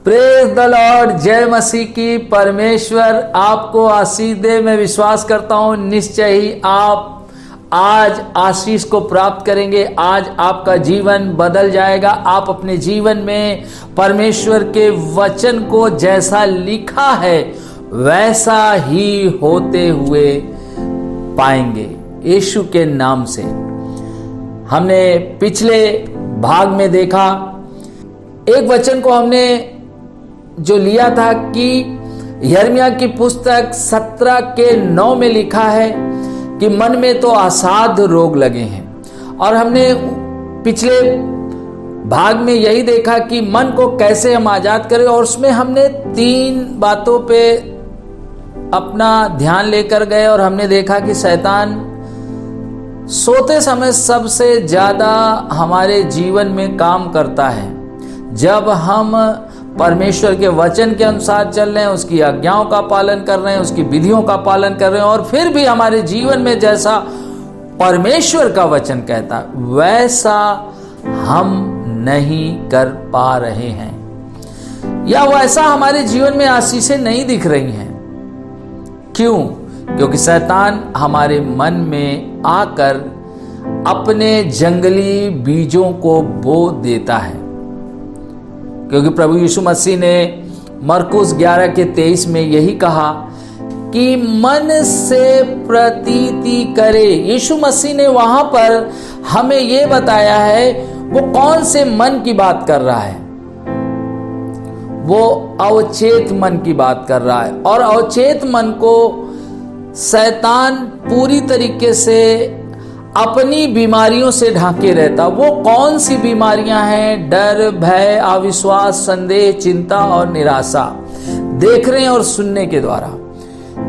Praise the Lord. जय मसीह की। परमेश्वर आपको आशीष दे। मैं विश्वास करता हूं निश्चय ही आप आज आशीष को प्राप्त करेंगे। आज आपका जीवन बदल जाएगा। आप अपने जीवन में परमेश्वर के वचन को जैसा लिखा है वैसा ही होते हुए पाएंगे यीशु के नाम से। हमने पिछले भाग में देखा, एक वचन को हमने जो लिया था कि यिर्मयाह की पुस्तक 17:9 में लिखा है कि मन में तो असाध्य रोग लगे हैं। और हमने पिछले भाग में यही देखा कि मन को कैसे हम आजाद करें, और उसमें हमने 3 बातों पे अपना ध्यान लेकर गए। और हमने देखा कि शैतान सोते समय सबसे ज्यादा हमारे जीवन में काम करता है। जब हम परमेश्वर के वचन के अनुसार चल रहे हैं, उसकी आज्ञाओं का पालन कर रहे हैं, उसकी विधियों का पालन कर रहे हैं, और फिर भी हमारे जीवन में जैसा परमेश्वर का वचन कहता है वैसा हम नहीं कर पा रहे हैं, या वैसा हमारे जीवन में आशीषें नहीं दिख रही हैं। क्यों? क्योंकि शैतान हमारे मन में आकर अपने जंगली बीजों को बो देता है। क्योंकि प्रभु यीशु मसीह ने मरकुस 11:23 में यही कहा कि मन से प्रतीति करे। यीशु मसीह ने वहां पर हमें यह बताया है वो कौन से मन की बात कर रहा है। वो अवचेत मन की बात कर रहा है, और अवचेत मन को शैतान पूरी तरीके से अपनी बीमारियों से ढांके रहता। वो कौन सी बीमारियां हैं? डर, भय, अविश्वास, संदेह, चिंता और निराशा। देखने और सुनने के द्वारा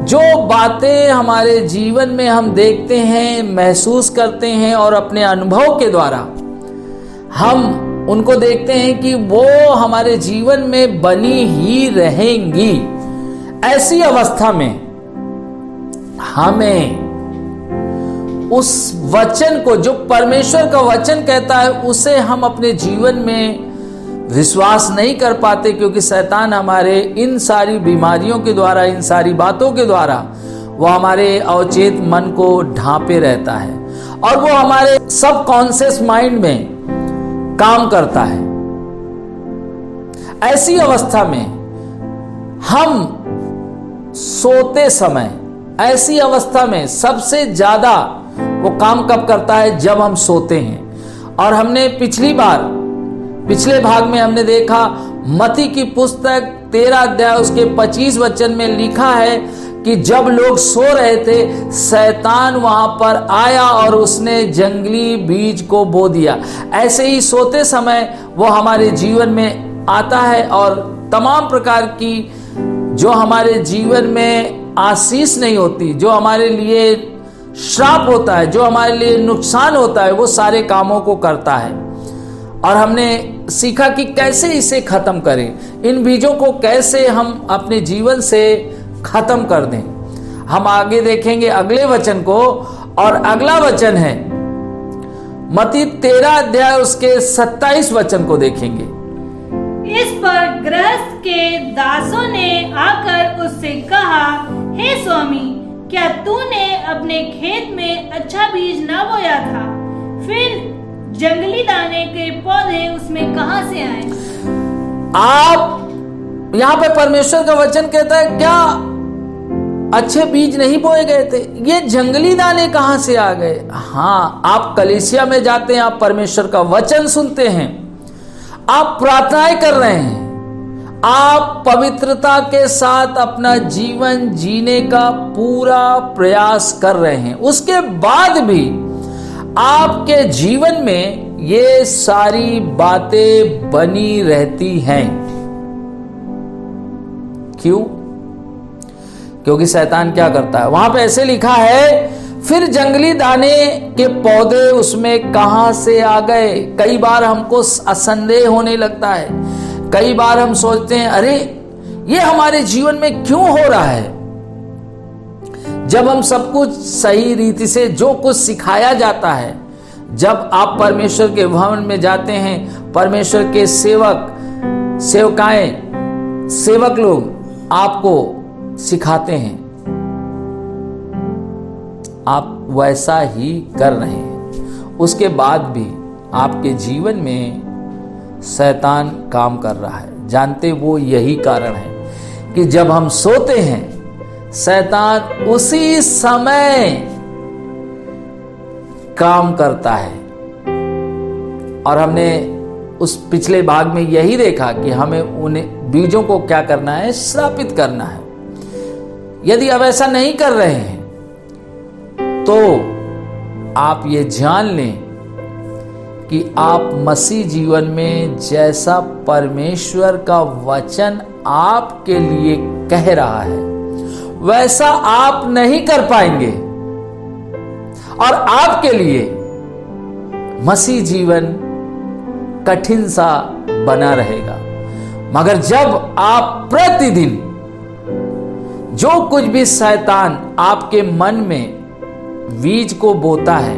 जो बातें हमारे जीवन में हम देखते हैं, महसूस करते हैं, और अपने अनुभव के द्वारा हम उनको देखते हैं कि वो हमारे जीवन में बनी ही रहेंगी। ऐसी अवस्था में हमें उस वचन को, जो परमेश्वर का वचन कहता है, उसे हम अपने जीवन में विश्वास नहीं कर पाते, क्योंकि शैतान हमारे इन सारी बीमारियों के द्वारा, इन सारी बातों के द्वारा वो हमारे अवचेत मन को ढांपे रहता है, और वो हमारे सबकॉन्शियस माइंड में काम करता है। ऐसी अवस्था में हम सोते समय, ऐसी अवस्था में सबसे ज्यादा वो काम कब करता है? जब हम सोते हैं। और हमने पिछले भाग में हमने देखा, मत्ती की पुस्तक 13 अध्याय उसके 25 वचन में लिखा है कि जब लोग सो रहे थे, शैतान वहां पर आया और उसने जंगली बीज को बो दिया। ऐसे ही सोते समय वो हमारे जीवन में आता है, और तमाम प्रकार की जो हमारे जीवन में आशीष नहीं होती, जो हमारे लिए श्राप होता है, जो हमारे लिए नुकसान होता है, वो सारे कामों को करता है। और हमने सीखा कि कैसे इसे खत्म करें, इन बीजों को कैसे हम अपने जीवन से खत्म कर दें। हम आगे देखेंगे अगले वचन को, और अगला वचन है मत्ती 13 अध्याय उसके 27 वचन को देखेंगे। इस पर गृहस्थ के दासों ने आकर उससे कहा, हे स्वामी, क्या तूने अपने खेत में अच्छा बीज न बोया था? फिर जंगली दाने के पौधे उसमें कहां से आए? आप यहां पे परमेश्वर का वचन कहता है, क्या अच्छे बीज नहीं बोए गए थे? ये जंगली दाने कहां से आ गए? हाँ, आप कलीसिया में जाते हैं, आप परमेश्वर का वचन सुनते हैं, आप प्रार्थनाएं कर रहे हैं, आप पवित्रता के साथ अपना जीवन जीने का पूरा प्रयास कर रहे हैं, उसके बाद भी आपके जीवन में ये सारी बातें बनी रहती हैं। क्यों? क्योंकि शैतान क्या करता है? वहां पे ऐसे लिखा है, फिर जंगली दाने के पौधे उसमें कहां से आ गए? कई बार हमको असंदेह होने लगता है, कई बार हम सोचते हैं, अरे ये हमारे जीवन में क्यों हो रहा है? जब हम सब कुछ सही रीति से, जो कुछ सिखाया जाता है, जब आप परमेश्वर के भवन में जाते हैं, परमेश्वर के सेवकाएं सेवक लोग आपको सिखाते हैं, आप वैसा ही कर रहे हैं, उसके बाद भी आपके जीवन में शैतान काम कर रहा है। जानते वो यही कारण है कि जब हम सोते हैं शैतान उसी समय काम करता है। और हमने उस पिछले भाग में यही देखा कि हमें उन्हें बीजों को क्या करना है, श्रापित करना है। यदि आप ऐसा नहीं कर रहे हैं तो आप ये जान लें कि आप मसीह जीवन में जैसा परमेश्वर का वचन आपके लिए कह रहा है वैसा आप नहीं कर पाएंगे और आपके लिए मसीह जीवन कठिन सा बना रहेगा। मगर जब आप प्रतिदिन जो कुछ भी शैतान आपके मन में बीज को बोता है,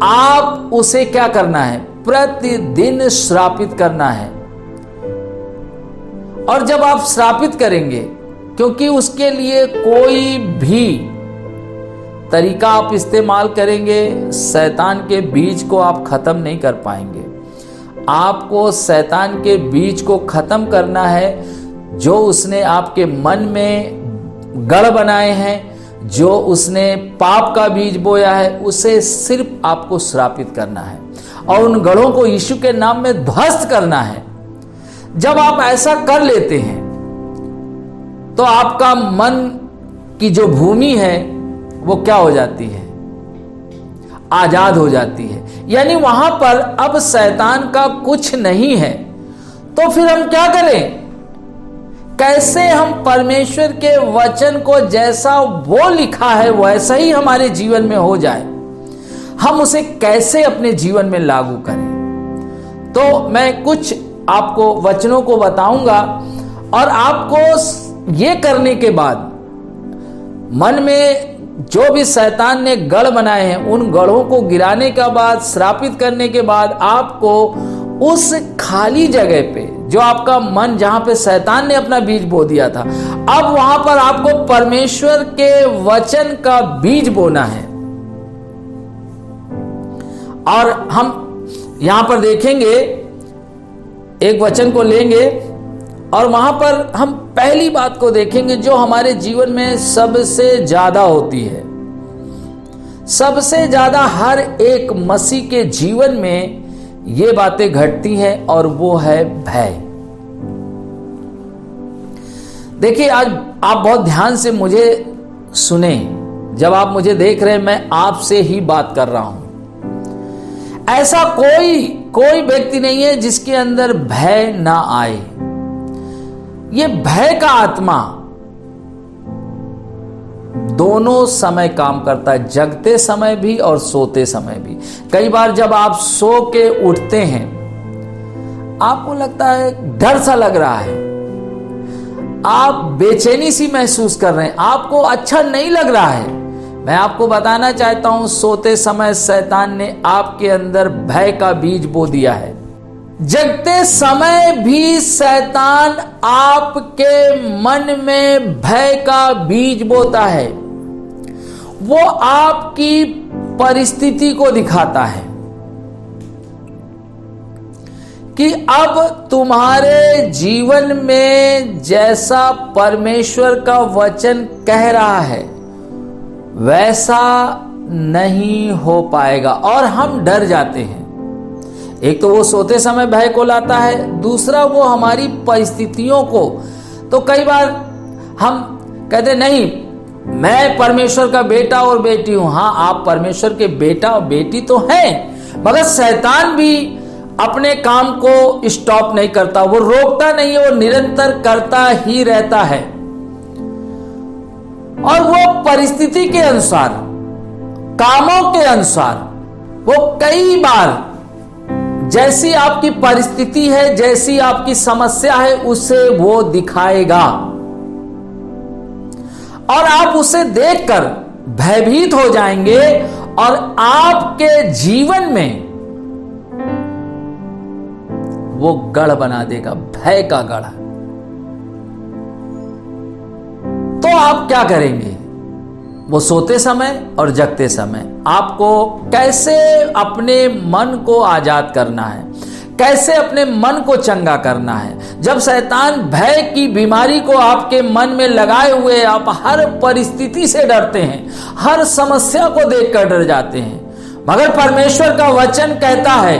आप उसे क्या करना है, प्रतिदिन श्रापित करना है। और जब आप श्रापित करेंगे, क्योंकि उसके लिए कोई भी तरीका आप इस्तेमाल करेंगे, शैतान के बीज को आप खत्म नहीं कर पाएंगे। आपको शैतान के बीज को खत्म करना है, जो उसने आपके मन में गढ़ बनाए हैं, जो उसने पाप का बीज बोया है, उसे सिर्फ आपको श्रापित करना है और उन गढ़ों को यीशु के नाम में ध्वस्त करना है। जब आप ऐसा कर लेते हैं तो आपका मन की जो भूमि है वो क्या हो जाती है, आजाद हो जाती है। यानी वहां पर अब शैतान का कुछ नहीं है। तो फिर हम क्या करें, कैसे हम परमेश्वर के वचन को जैसा वो लिखा है वैसा ही हमारे जीवन में हो जाए, हम उसे कैसे अपने जीवन में लागू करें। तो मैं कुछ आपको वचनों को बताऊंगा और आपको ये करने के बाद मन में जो भी शैतान ने गढ़ बनाए हैं उन गढ़ों को गिराने के बाद, श्रापित करने के बाद, आपको उस खाली जगह पे जो आपका मन, जहां पे शैतान ने अपना बीज बो दिया था, अब वहां पर आपको परमेश्वर के वचन का बीज बोना है। और हम यहां पर देखेंगे, एक वचन को लेंगे और वहां पर हम पहली बात को देखेंगे जो हमारे जीवन में सबसे ज्यादा होती है, सबसे ज्यादा हर एक मसीह के जीवन में ये बातें घटती हैं और वो है भय। देखिए, आज आप बहुत ध्यान से मुझे सुने। जब आप मुझे देख रहे हैं, मैं आपसे ही बात कर रहा हूं। ऐसा कोई व्यक्ति नहीं है जिसके अंदर भय ना आए। ये भय का आत्मा दोनों समय काम करता है, जगते समय भी और सोते समय भी। कई बार जब आप सो के उठते हैं, आपको लगता है डर सा लग रहा है, आप बेचैनी सी महसूस कर रहे हैं, आपको अच्छा नहीं लग रहा है। मैं आपको बताना चाहता हूं, सोते समय शैतान ने आपके अंदर भय का बीज बो दिया है। जगते समय भी शैतान आपके मन में भय का बीज बोता है। वो आपकी परिस्थिति को दिखाता है कि अब तुम्हारे जीवन में जैसा परमेश्वर का वचन कह रहा है वैसा नहीं हो पाएगा, और हम डर जाते हैं। एक तो वो सोते समय भय को लाता है, दूसरा वो हमारी परिस्थितियों को। तो कई बार हम कहते नहीं, मैं परमेश्वर का बेटा और बेटी हूं। हाँ, आप परमेश्वर के बेटा और बेटी तो हैं, मगर शैतान भी अपने काम को स्टॉप नहीं करता, वो रोकता नहीं है, वो निरंतर करता ही रहता है। और वो परिस्थिति के अनुसार, कामों के अनुसार, वो कई बार जैसी आपकी परिस्थिति है, जैसी आपकी समस्या है, उसे वो दिखाएगा और आप उसे देखकर भयभीत हो जाएंगे और आपके जीवन में वो गढ़ बना देगा, भय का गढ़। आप क्या करेंगे? वो सोते समय और जगते समय आपको कैसे अपने मन को आजाद करना है, कैसे अपने मन को चंगा करना है। जब शैतान भय की बीमारी को आपके मन में लगाए हुए आप हर परिस्थिति से डरते हैं, हर समस्या को देखकर डर जाते हैं, मगर परमेश्वर का वचन कहता है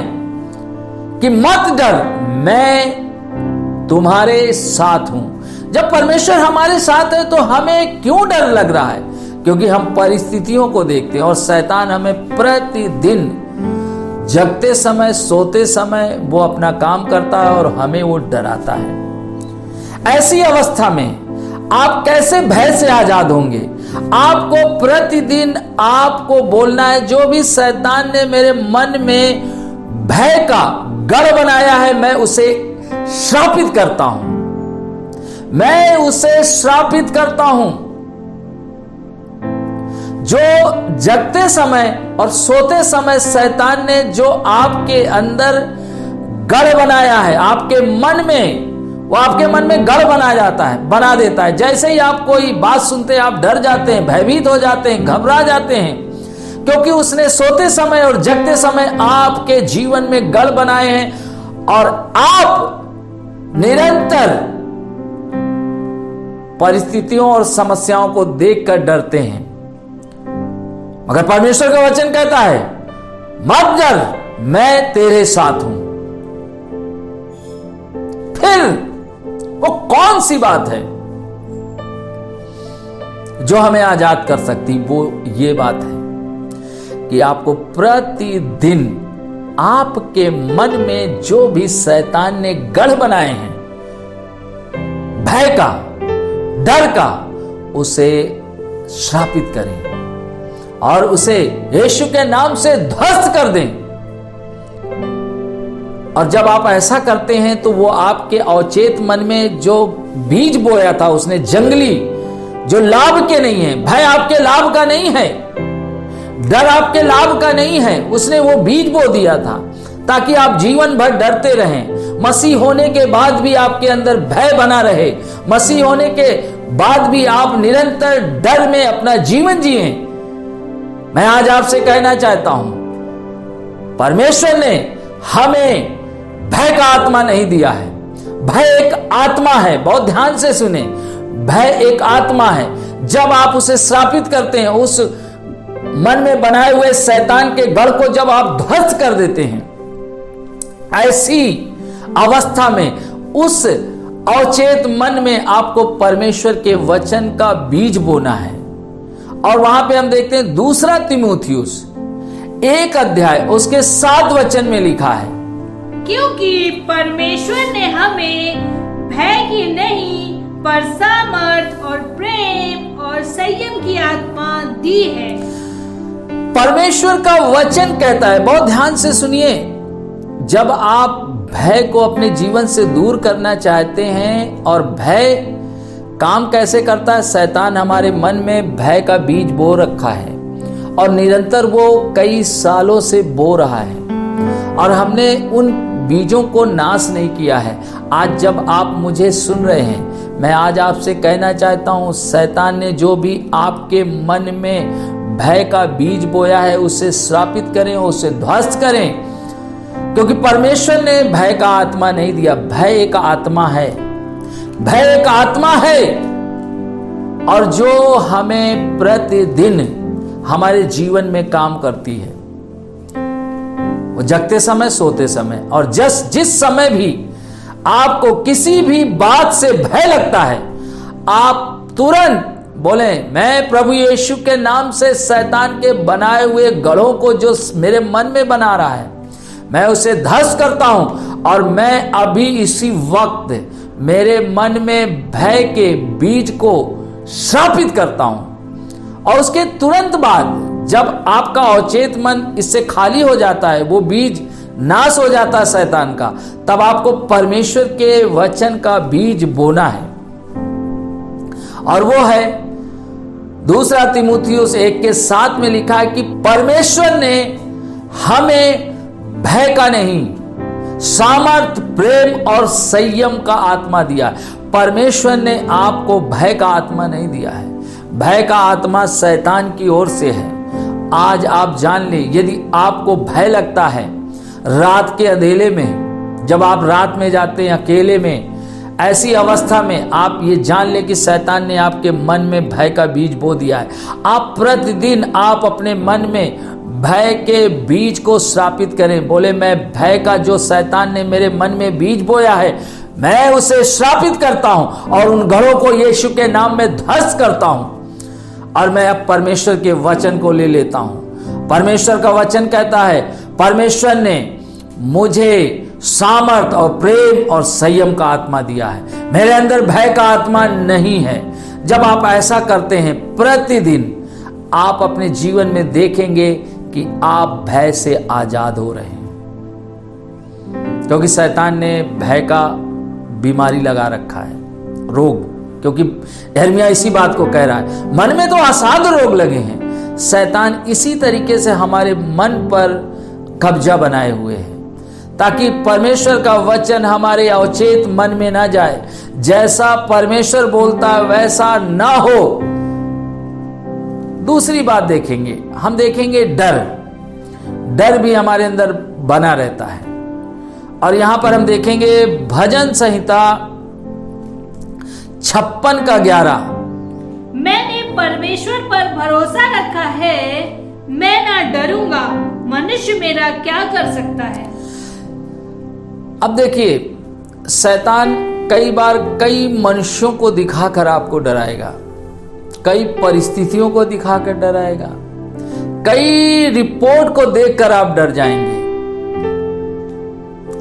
कि मत डर, मैं तुम्हारे साथ हूं। जब परमेश्वर हमारे साथ है तो हमें क्यों डर लग रहा है? क्योंकि हम परिस्थितियों को देखते हैं और शैतान हमें प्रतिदिन जगते समय सोते समय वो अपना काम करता है और हमें वो डराता है। ऐसी अवस्था में आप कैसे भय से आजाद होंगे? आपको प्रतिदिन आपको बोलना है, जो भी शैतान ने मेरे मन में भय का गढ़ बनाया है मैं उसे श्रापित करता हूं, मैं उसे श्रापित करता हूं। जो जगते समय और सोते समय शैतान ने जो आपके अंदर गढ़ बनाया है, आपके मन में, वो आपके मन में गढ़ बना देता है। जैसे ही आप कोई बात सुनते हैं आप डर जाते हैं, भयभीत हो जाते हैं, घबरा जाते हैं, क्योंकि उसने सोते समय और जगते समय आपके जीवन में गढ़ बनाए हैं और आप निरंतर परिस्थितियों और समस्याओं को देखकर डरते हैं। मगर परमेश्वर का वचन कहता है मत डर, मैं तेरे साथ हूं। फिर वो कौन सी बात है जो हमें आजाद कर सकती? वो ये बात है कि आपको प्रतिदिन आपके मन में जो भी शैतान ने गढ़ बनाए हैं भय का, डर का, उसे श्रापित करें और उसे यीशु के नाम से ध्वस्त कर दें। और जब आप ऐसा करते हैं तो वो आपके अवचेत मन में जो बीज बोया था उसने, जंगली, जो लाभ के नहीं है, भय आपके लाभ का नहीं है, डर आपके लाभ का नहीं है, उसने वो बीज बो दिया था ताकि आप जीवन भर डरते रहें। मसीह होने के बाद भी आपके अंदर भय बना रहे, मसीह होने के बाद भी आप निरंतर डर में अपना जीवन जिए। मैं आज आपसे कहना चाहता हूं, परमेश्वर ने हमें भय का आत्मा नहीं दिया है। भय एक आत्मा है, बहुत ध्यान से सुने, भय एक आत्मा है। जब आप उसे श्रापित करते हैं, उस मन में बनाए हुए शैतान के गढ़ को जब आप ध्वस्त कर देते हैं, ऐसी अवस्था में उस अवचेत मन में आपको परमेश्वर के वचन का बीज बोना है। और वहां पे हम देखते हैं 2 तीमुथियुस 1 अध्याय उसके 7 वचन में लिखा है, क्योंकि परमेश्वर ने हमें भय की नहीं पर सामर्थ और प्रेम और संयम की आत्मा दी है। परमेश्वर का वचन कहता है, बहुत ध्यान से सुनिए, जब आप भय को अपने जीवन से दूर करना चाहते हैं, और भय काम कैसे करता है, शैतान हमारे मन में भय का बीज बो रखा है और निरंतर वो कई सालों से बो रहा है और हमने उन बीजों को नाश नहीं किया है। आज जब आप मुझे सुन रहे हैं, मैं आज आपसे कहना चाहता हूं, शैतान ने जो भी आपके मन में भय का बीज बोया है उसे श्रापित करें, उसे ध्वस्त करें, क्योंकि परमेश्वर ने भय का आत्मा नहीं दिया। भय एक आत्मा है, भय एक आत्मा है, और जो हमें प्रतिदिन हमारे जीवन में काम करती है, वो जगते समय, सोते समय, और जिस समय भी आपको किसी भी बात से भय लगता है, आप तुरंत बोले, मैं प्रभु यीशु के नाम से शैतान के बनाए हुए गढ़ों को जो मेरे मन में बना रहा है, मैं उसे ध्वस्त करता हूं और मैं अभी इसी वक्त मेरे मन में भय के बीज को श्रापित करता हूं। और उसके तुरंत बाद जब आपका अवचेत मन इससे खाली हो जाता है, वो बीज नाश हो जाता है शैतान का, तब आपको परमेश्वर के वचन का बीज बोना है, और वो है 2 तीमुथियुस 1:7 में लिखा है कि परमेश्वर ने हमें भय का नहीं, सामर्थ, प्रेम और संयम का आत्मा दिया। परमेश्वर ने आपको भय का आत्मा नहीं दिया है। भय का आत्मा शैतान की ओर से है। आज आप जान ले, यदि आपको भय लगता है रात के अंधेले में, जब आप रात में जाते हैं अकेले में, ऐसी अवस्था में आप ये जान ले कि शैतान ने आपके मन में भय का बीज बो दिया है। आप प्रतिदिन आप अपने मन में भय के बीज को श्रापित करें। बोले, मैं भय का जो शैतान ने मेरे मन में बीज बोया है, मैं उसे श्रापित करता हूं और उन घरों को यीशु के नाम में ध्वस्त करता हूं और मैं अब परमेश्वर के वचन को ले लेता हूं। परमेश्वर का वचन कहता है, परमेश्वर ने मुझे सामर्थ और प्रेम और संयम का आत्मा दिया है, मेरे अंदर भय का आत्मा नहीं है। जब आप ऐसा करते हैं प्रतिदिन, आप अपने जीवन में देखेंगे कि आप भय से आजाद हो रहे हैं, क्योंकि शैतान ने भय का बीमारी लगा रखा है, रोग। क्योंकि यिर्मयाह इसी बात को कह रहा है, मन में तो असाध्य रोग लगे हैं। शैतान इसी तरीके से हमारे मन पर कब्जा बनाए हुए है, ताकि परमेश्वर का वचन हमारे अवचेत मन में ना जाए। जैसा परमेश्वर बोलता है वैसा ना हो। दूसरी बात देखेंगे, हम देखेंगे डर भी हमारे अंदर बना रहता है। और यहां पर हम देखेंगे भजन संहिता 56:11, मैंने परमेश्वर पर भरोसा रखा है, मैं ना डरूंगा, मनुष्य मेरा क्या कर सकता है। अब देखिए, शैतान कई बार कई मनुष्यों को दिखाकर आपको डराएगा, कई परिस्थितियों को दिखाकर डराएगा, कई रिपोर्ट को देखकर आप डर जाएंगे,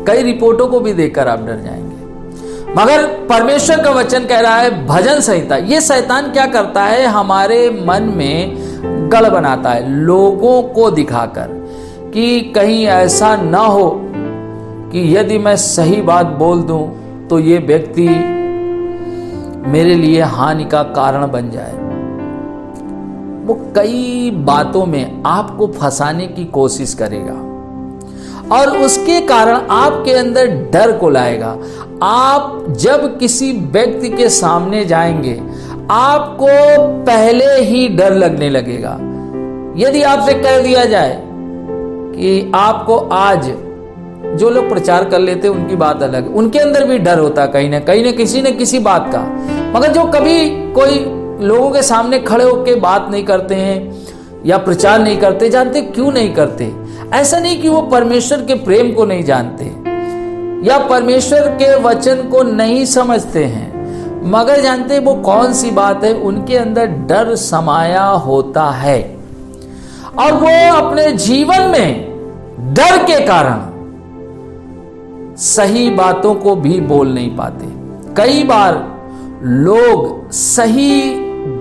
कई रिपोर्टों को भी देखकर आप डर जाएंगे। मगर परमेश्वर का वचन कह रहा है, भजन संहिता, ये शैतान क्या करता है, हमारे मन में गढ़ बनाता है लोगों को दिखाकर कि कहीं ऐसा ना हो कि यदि मैं सही बात बोल दूं तो ये व्यक्ति मेरे लिए हानि का कारण बन जाए। वो कई बातों में आपको फंसाने की कोशिश करेगा और उसके कारण आपके अंदर डर को लाएगा। आप जब किसी व्यक्ति के सामने जाएंगे, आपको पहले ही डर लगने लगेगा। यदि आपसे कह दिया जाए कि आपको आज, जो लोग प्रचार कर लेते हैं उनकी बात अलग है, उनके अंदर भी डर होता है कहीं न किसी न किसी बात का। मगर जो कभी कोई लोगों के सामने खड़े होकर बात नहीं करते हैं या प्रचार नहीं करते, जानते क्यों नहीं करते? ऐसा नहीं कि वो परमेश्वर के प्रेम को नहीं जानते या परमेश्वर के वचन को नहीं समझते हैं, मगर जानते वो कौन सी बात है, उनके अंदर डर समाया होता है और वो अपने जीवन में डर के कारण सही बातों को भी बोल नहीं पाते। कई बार लोग सही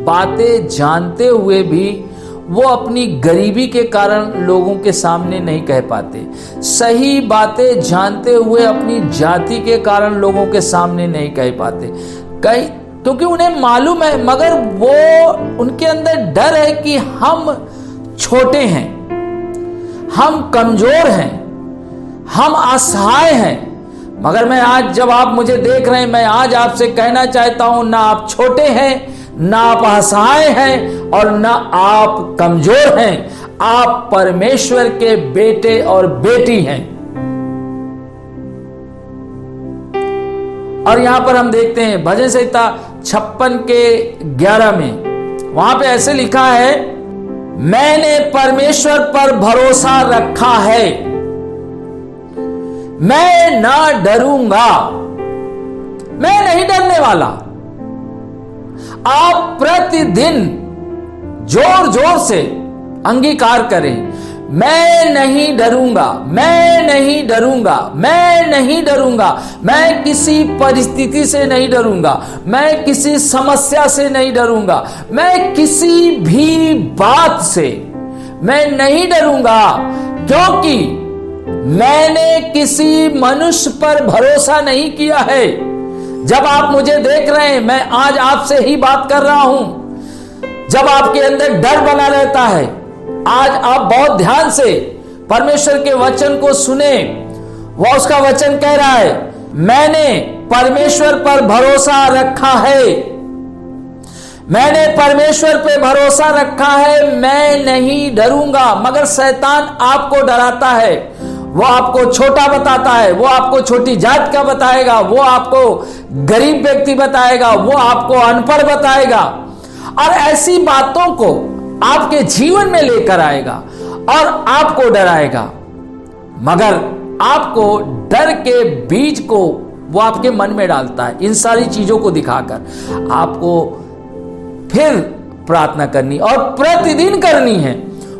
बातें जानते हुए भी वो अपनी गरीबी के कारण लोगों के सामने नहीं कह पाते, सही बातें जानते हुए अपनी जाति के कारण लोगों के सामने नहीं कह पाते, क्योंकि उन्हें मालूम है, मगर वो उनके अंदर डर है कि हम छोटे हैं, हम कमजोर हैं, हम असहाय हैं। मगर मैं आज, जब आप मुझे देख रहे हैं, मैं आज आपसे कहना चाहता हूं, ना आप छोटे हैं, ना आप असहाय हैं और ना आप कमजोर हैं, आप परमेश्वर के बेटे और बेटी हैं। और यहां पर हम देखते हैं भजन संहिता 56:11 में, वहां पे ऐसे लिखा है, मैंने परमेश्वर पर भरोसा रखा है, मैं ना डरूंगा, मैं नहीं डरने वाला। आप प्रतिदिन जोर जोर से अंगीकार करें, मैं नहीं डरूंगा, मैं नहीं डरूंगा, मैं नहीं डरूंगा, मैं किसी परिस्थिति से नहीं डरूंगा, मैं किसी समस्या से नहीं डरूंगा, मैं किसी भी बात से मैं नहीं डरूंगा, क्योंकि मैंने किसी मनुष्य पर भरोसा नहीं किया है। जब आप मुझे देख रहे हैं, मैं आज आपसे ही बात कर रहा हूं, जब आपके अंदर डर बना रहता है, आज आप बहुत ध्यान से परमेश्वर के वचन को सुने। वह उसका वचन कह रहा है, मैंने परमेश्वर पर भरोसा रखा है, मैंने परमेश्वर पे भरोसा रखा है, मैं नहीं डरूंगा। मगर शैतान आपको डराता है, वो आपको छोटा बताता है, वो आपको छोटी जात का बताएगा, वो आपको गरीब व्यक्ति बताएगा, वो आपको अनपढ़ बताएगा और ऐसी बातों को आपके जीवन में लेकर आएगा और आपको डराएगा। मगर आपको डर के बीज को वो आपके मन में डालता है, इन सारी चीजों को दिखाकर आपको फिर प्रार्थना करनी और प्रतिदिन करनी है।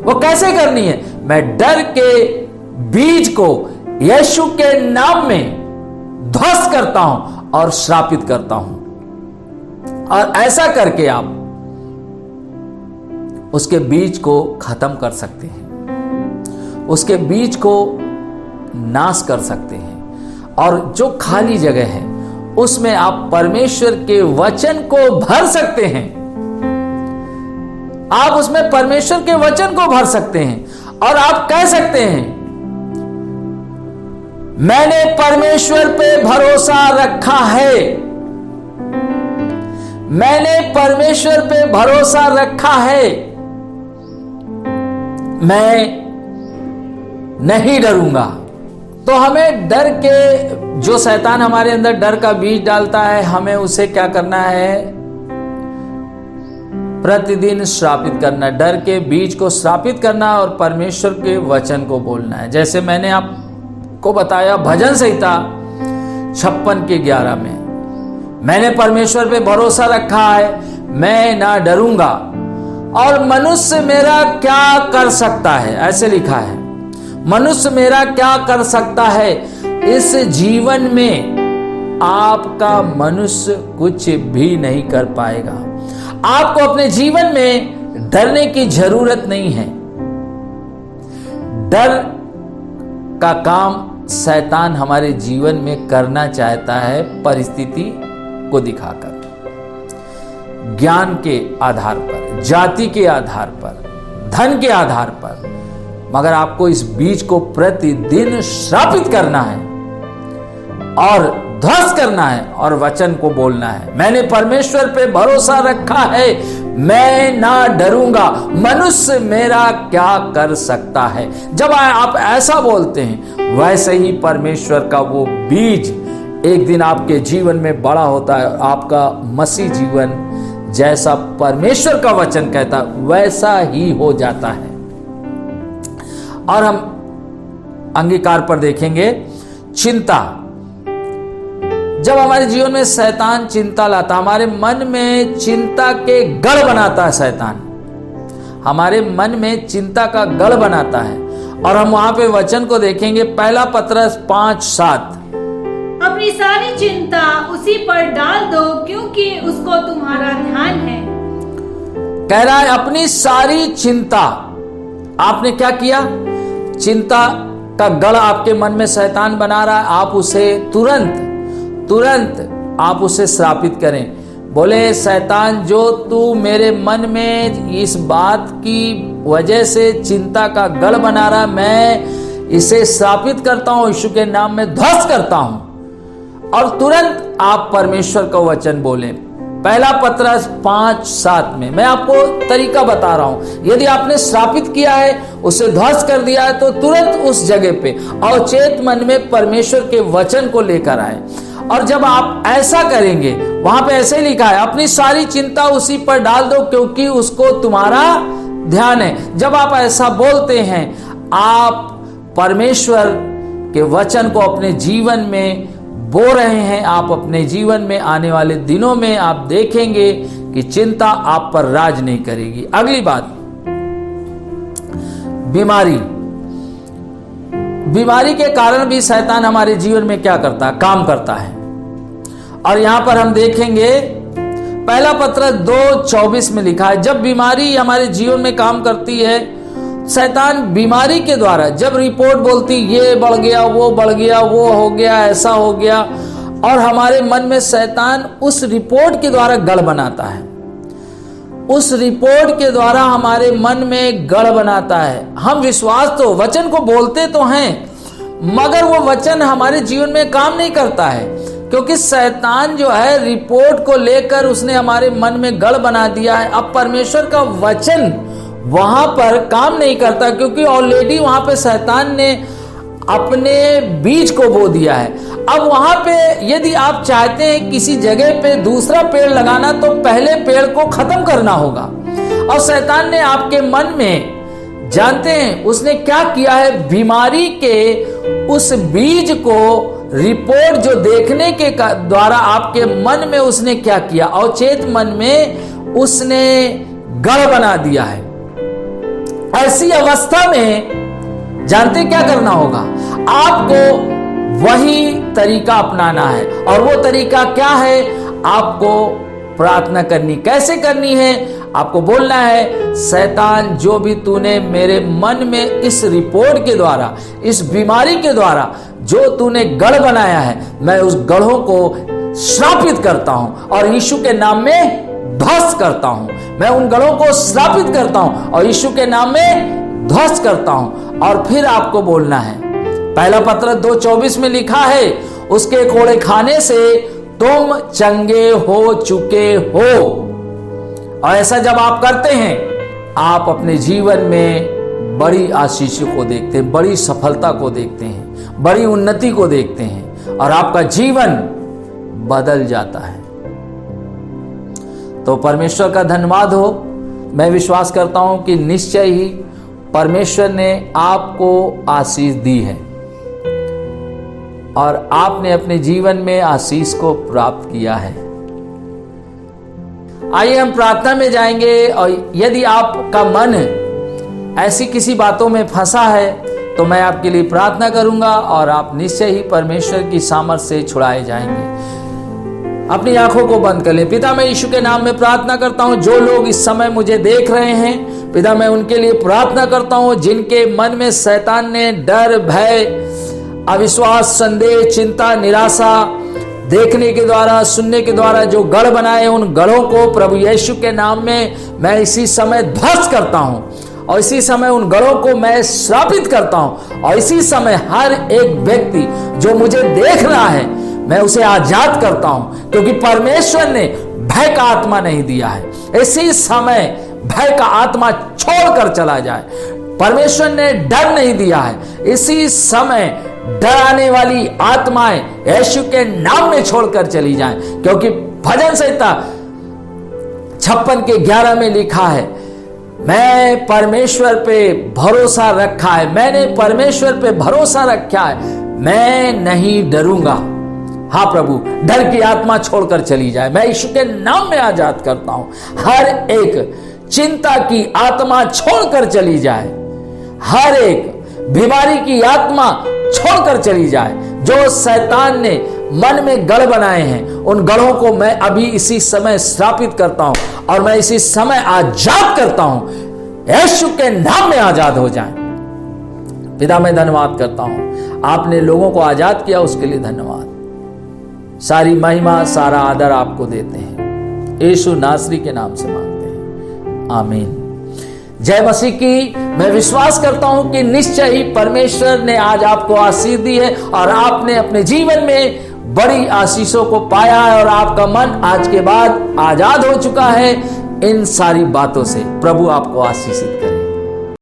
वो कैसे करनी है? मैं डर के बीज को यीशु के नाम में ध्वस्त करता हूं और श्रापित करता हूं, और ऐसा करके आप उसके बीज को खत्म कर सकते हैं, उसके बीज को नाश कर सकते हैं, और जो खाली जगह है उसमें आप परमेश्वर के वचन को भर सकते हैं। आप उसमें परमेश्वर के वचन को भर सकते हैं और आप कह सकते हैं, मैंने परमेश्वर पे भरोसा रखा है, मैंने परमेश्वर पे भरोसा रखा है, मैं नहीं डरूंगा। तो हमें डर के, जो शैतान हमारे अंदर डर का बीज डालता है, हमें उसे क्या करना है? प्रतिदिन श्रापित करना, डर के बीज को श्रापित करना और परमेश्वर के वचन को बोलना है। जैसे मैंने आपको बताया भजन संहिता 56:11 में, मैंने परमेश्वर पे भरोसा रखा है, मैं ना डरूंगा, और मनुष्य मेरा क्या कर सकता है, ऐसे लिखा है, मनुष्य मेरा क्या कर सकता है। इस जीवन में आपका मनुष्य कुछ भी नहीं कर पाएगा। आपको अपने जीवन में डरने की जरूरत नहीं है। डर का काम शैतान हमारे जीवन में करना चाहता है, परिस्थिति को दिखाकर, ज्ञान के आधार पर, जाति के आधार पर, धन के आधार पर। मगर आपको इस बीज को प्रतिदिन श्रापित करना है और ध्वस्त करना है और वचन को बोलना है। मैंने परमेश्वर पे भरोसा रखा है, मैं ना डरूंगा, मनुष्य मेरा क्या कर सकता है। जब आप ऐसा बोलते हैं, वैसे ही परमेश्वर का वो बीज एक दिन आपके जीवन में बड़ा होता है और आपका मसीह जीवन जैसा परमेश्वर का वचन कहता है वैसा ही हो जाता है। और हम अंगीकार पर देखेंगे चिंता। जब हमारे जीवन में शैतान चिंता लाता, हमारे मन में चिंता के गढ़ बनाता है, शैतान हमारे मन में चिंता का गढ़ बनाता है। और हम वहां पे वचन को देखेंगे, पहला पत्रस 5:7, अपनी सारी चिंता उसी पर डाल दो क्योंकि उसको तुम्हारा ध्यान है। कह रहा है अपनी सारी चिंता। आपने क्या किया? चिंता का गढ़ आपके मन में शैतान बना रहा है, आप उसे तुरंत आप उसे श्रापित करें। बोले, शैतान जो तू मेरे मन में इस बात की वजह से चिंता का गढ़ बना रहा, मैं इसे श्रापित करता हूं, यीशु के नाम में ध्वस्त करता हूं। और तुरंत आप परमेश्वर का वचन बोलें। पहला पत्रस 5:7 में मैं आपको तरीका बता रहा हूं। यदि आपने श्रापित किया है, उसे ध्वस्त कर दिया है, तो तुरंत उस जगह पे अवचेत मन में परमेश्वर के वचन को लेकर आए। और जब आप ऐसा करेंगे, वहां पे ऐसे लिखा है, अपनी सारी चिंता उसी पर डाल दो क्योंकि उसको तुम्हारा ध्यान है। जब आप ऐसा बोलते हैं, आप परमेश्वर के वचन को अपने जीवन में बो रहे हैं। आप अपने जीवन में आने वाले दिनों में आप देखेंगे कि चिंता आप पर राज नहीं करेगी। अगली बात, बीमारी के कारण भी शैतान हमारे जीवन में क्या करता है? काम करता है। और यहां पर हम देखेंगे, पहला पत्रस 2:24 में लिखा है, जब बीमारी हमारे जीवन में काम करती है, शैतान बीमारी के द्वारा जब रिपोर्ट बोलती, ये बढ़ गया, वो बढ़ गया, वो हो गया, ऐसा हो गया, और हमारे मन में शैतान उस रिपोर्ट के द्वारा गढ़ बनाता है, उस रिपोर्ट के द्वारा हमारे मन में गढ़ बनाता है। हम विश्वास तो वचन को बोलते तो हैं, मगर वो वचन हमारे जीवन में काम नहीं करता है। क्योंकि शैतान जो है रिपोर्ट को लेकर उसने हमारे मन में गढ़ बना दिया है। अब परमेश्वर का वचन वहां पर काम नहीं करता, क्योंकि ऑलरेडी वहां पे शैतान ने अपने बीज को बो दिया है। अब वहां पे यदि आप चाहते हैं किसी जगह पे दूसरा पेड़ लगाना, तो पहले पेड़ को खत्म करना होगा। और शैतान ने आपके मन में, जानते हैं उसने क्या किया है, बीमारी के उस बीज को रिपोर्ट जो देखने के द्वारा आपके मन में उसने क्या किया, अवचेत मन में उसने गढ़ बना दिया है। ऐसी अवस्था में जानते क्या करना होगा, आपको वही तरीका अपनाना है। और वो तरीका क्या है, आपको प्रार्थना करनी। कैसे करनी है, आपको बोलना है, शैतान जो भी तूने मेरे मन में इस रिपोर्ट के द्वारा, इस बीमारी के द्वारा जो तूने गढ़ बनाया है, मैं उस गढ़ों को श्रापित करता हूं और यीशु के नाम में ध्वस्त करता हूं। मैं उन गढ़ों को श्रापित करता हूं और यीशु के नाम में ध्वस्त करता हूं। और फिर आपको बोलना है, पहला पत्र 2:24 में लिखा है, उसके कोड़े खाने से तुम चंगे हो चुके हो। और ऐसा जब आप करते हैं, आप अपने जीवन में बड़ी आशीषों को देखते हैं, बड़ी सफलता को देखते हैं, बड़ी उन्नति को देखते हैं और आपका जीवन बदल जाता है। तो परमेश्वर का धन्यवाद हो। मैं विश्वास करता हूं कि निश्चय ही परमेश्वर ने आपको आशीष दी है और आपने अपने जीवन में आशीष को प्राप्त किया है। आइए हम प्रार्थना में जाएंगे। और यदि आपका मन ऐसी किसी बातों में फंसा है, तो मैं आपके लिए प्रार्थना करूंगा और आप निश्चय ही परमेश्वर की सामर्थ से छुड़ाए जाएंगे। अपनी आंखों को बंद कर लें। पिता, मैं यीशु के नाम में प्रार्थना करता हूं, जो लोग इस समय मुझे देख रहे हैं, पिता मैं उनके लिए प्रार्थना करता हूं, जिनके मन में शैतान ने डर, भय, अविश्वास, संदेह, चिंता, निराशा देखने के द्वारा, सुनने के द्वारा जो गढ़ बनाए, उन गढ़ों को प्रभु यीशु के नाम में मैं इसी समय ध्वस्त करता हूं और इसी समय उन गढ़ों को मैं श्रापित करता हूं। और इसी समय हर एक व्यक्ति जो मुझे देख रहा है, मैं उसे आजाद करता हूं, क्योंकि परमेश्वर ने भय का आत्मा नहीं दिया है। इसी समय भय का आत्मा छोड़कर चला जाए। परमेश्वर ने डर नहीं दिया है। इसी समय डराने वाली आत्माएं यीशु के नाम में छोड़कर चली जाएं, क्योंकि भजन संहिता 56:11 में लिखा है, मैं परमेश्वर पे भरोसा रखा है, मैंने परमेश्वर पे भरोसा रखा है, मैं नहीं डरूंगा। हाँ प्रभु, डर की आत्मा छोड़कर चली जाए। मैं यीशु के नाम में आजाद करता हूं। हर एक चिंता की आत्मा छोड़कर चली जाए, हर एक बीमारी की आत्मा छोड़कर चली जाए। जो शैतान ने मन में गढ़ बनाए हैं, उन गढ़ों को मैं अभी इसी समय श्रापित करता हूं और मैं इसी समय आजाद करता हूं। यीशु के नाम में आजाद हो जाएं। पिता मैं धन्यवाद करता हूं, आपने लोगों को आजाद किया, उसके लिए धन्यवाद। सारी महिमा, सारा आदर आपको देते हैं, यीशु नासरी के नाम से मांगते हैं, आमीन। जय मसीह की। मैं विश्वास करता हूं कि निश्चय ही परमेश्वर ने आज आपको आशीष दी है और आपने अपने जीवन में बड़ी आशीषों को पाया है और आपका मन आज के बाद आजाद हो चुका है इन सारी बातों से। प्रभु आपको आशीषित करे।